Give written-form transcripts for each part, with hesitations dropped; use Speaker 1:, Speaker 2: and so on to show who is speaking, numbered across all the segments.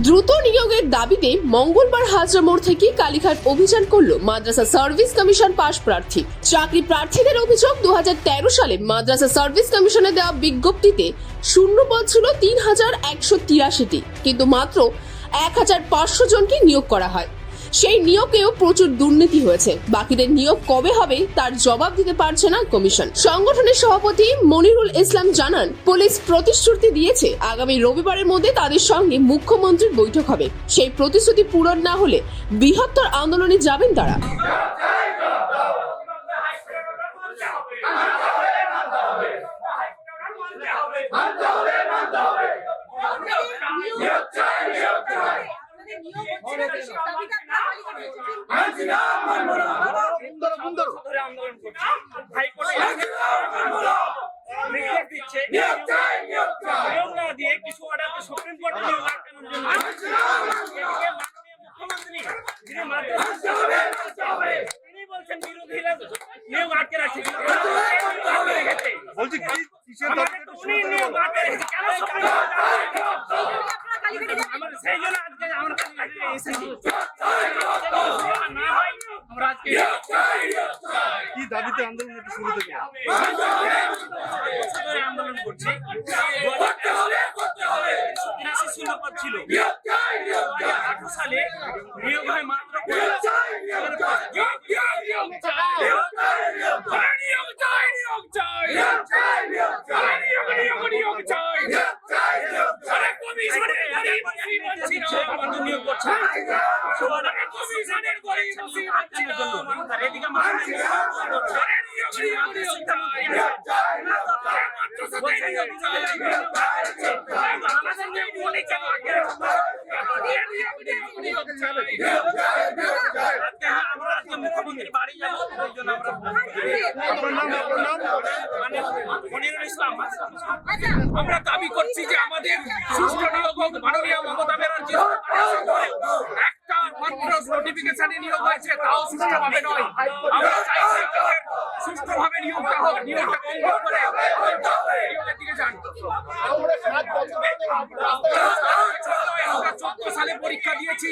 Speaker 1: দ্রুত নিয়োগের দাবিতে মঙ্গলবার হাজরা মোড় থেকে কালীঘাট অভিযান করল মাদ্রাসা সার্ভিস কমিশন পাশ প্রার্থী। চাকরি প্রার্থীদের অভিযোগ 2013 সালে মাদ্রাসা সার্ভিস কমিশনে দেওয়া বিজ্ঞপ্তিতে শূন্য পদ ছিল 3183টি, কিন্তু মাত্র 1500 জনকে নিয়োগ করা হয়। সেই নিয়োগেও প্রচুর দুর্নীতি হয়েছে। বাকিদের নিয়োগ কবে হবে তার জবাব দিতে পারছে না কমিশন। সংগঠনের সভাপতি মনিরুল ইসলাম জানান, পুলিশ প্রতিশ্রুতি দিয়েছে আগামী রবিবারের মধ্যে তাদের সঙ্গে মুখ্যমন্ত্রীর বৈঠক হবে। সেই প্রতিশ্রুতি পূরণ না হলে বৃহত্তর আন্দোলনে যাবেন তারা।
Speaker 2: কি দাবিতে আন্দোলন শুরু থেকে
Speaker 3: আন্দোলন করছি ছিল 2018 সালে নিয়োগ হয় মাত্র মুখ্যমন্ত্রী বাড়ি যাবো। আমরা দাবি করছি যে আমাদের সুষ্ঠু নিয়োগ হোক। মাননীয় মমতা ব্যানার্জি একটা মাত্র নোটিফিকেশনে নিয়োগ হয়েছে, তাও সুষ্ঠুভাবে নয়। আমরা চাইছি সুষ্ঠুভাবে নিয়োগটা হোক, নিয়োগটা বন্ধ করে নিয়োগের দিকে যান। আমরা 14 সালে পরীক্ষা দিয়েছি,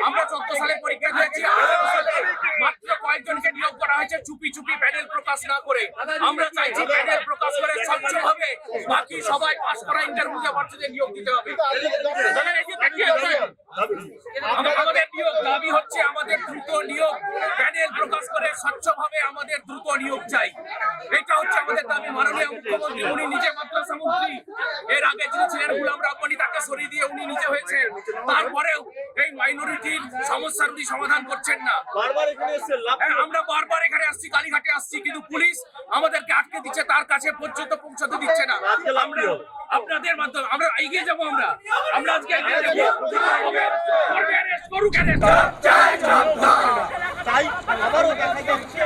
Speaker 3: 18 সালে মাত্র কয়েকজনকে নিয়োগ করা হয়েছে চুপি চুপি প্যানেল প্রকাশ না করে। আমরা চাইছি প্যানেল প্রকাশ করে স্বচ্ছভাবে বাকি সবাই পাস করা ইন্টারভিউতে প্রার্থীদের নিয়োগ দিতে হবে। আমাদের নিয়োগ দাবি হচ্ছে আমাদের দ্রুত নিয়োগ, প্যানেল প্রকাশ করে স্বচ্ছভাবে আমাদের দ্রুত নিয়োগ চাই। এটা হচ্ছে আমাদের দাবি। মাননীয় মুখ্যমন্ত্রী উনি নিজে মাদ্রাসা মন্ত্রী, এর আগে যিনি ছিলেন গুলাম রাব্বানী তাকে সরিয়ে দিয়ে উনি নিজে হয়েছেন, তারপরেও এই মাইনরিটির সমস্যার উনি সমাধান করছেন না। আমরা বারবার এখানে আসছি, কালীঘাটে আসছি, কিন্তু পুলিশ আমাদেরকে আটকে দিচ্ছে, তার কাছে পর্যন্ত পৌঁছাতে দিচ্ছে না। আমরা আপনাদের মাধ্যমে আমরা এগিয়ে যাবো। আমরা আজকে এগিয়ে যাবো।
Speaker 2: তাই আবারও দেখা যাচ্ছে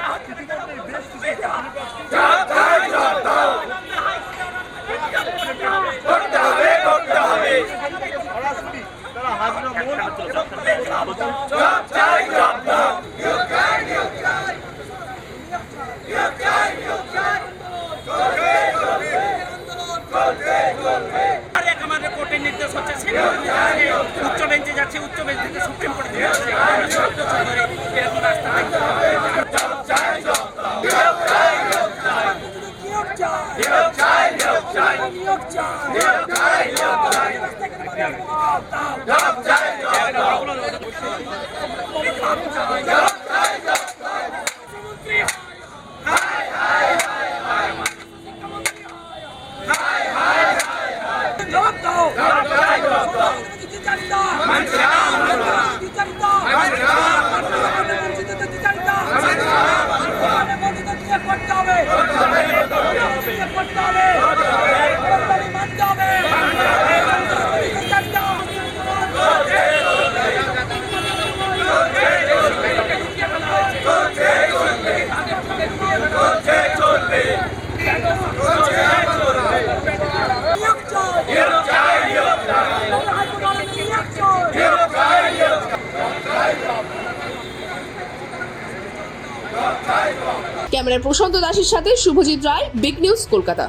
Speaker 2: তারা হাজরা মোড়
Speaker 3: আমাদের কোর্টের নির্দেশ হচ্ছে উচ্চ বেঞ্চে যাচ্ছে, উচ্চ বেঞ্চ থেকে সুপ্রিম কোর্টে এরকম রাস্তা
Speaker 1: ক্যামেরার প্রশান্ত দাসের সাথে শুভজিৎ রায়, বিগ নিউজ, কলকাতা।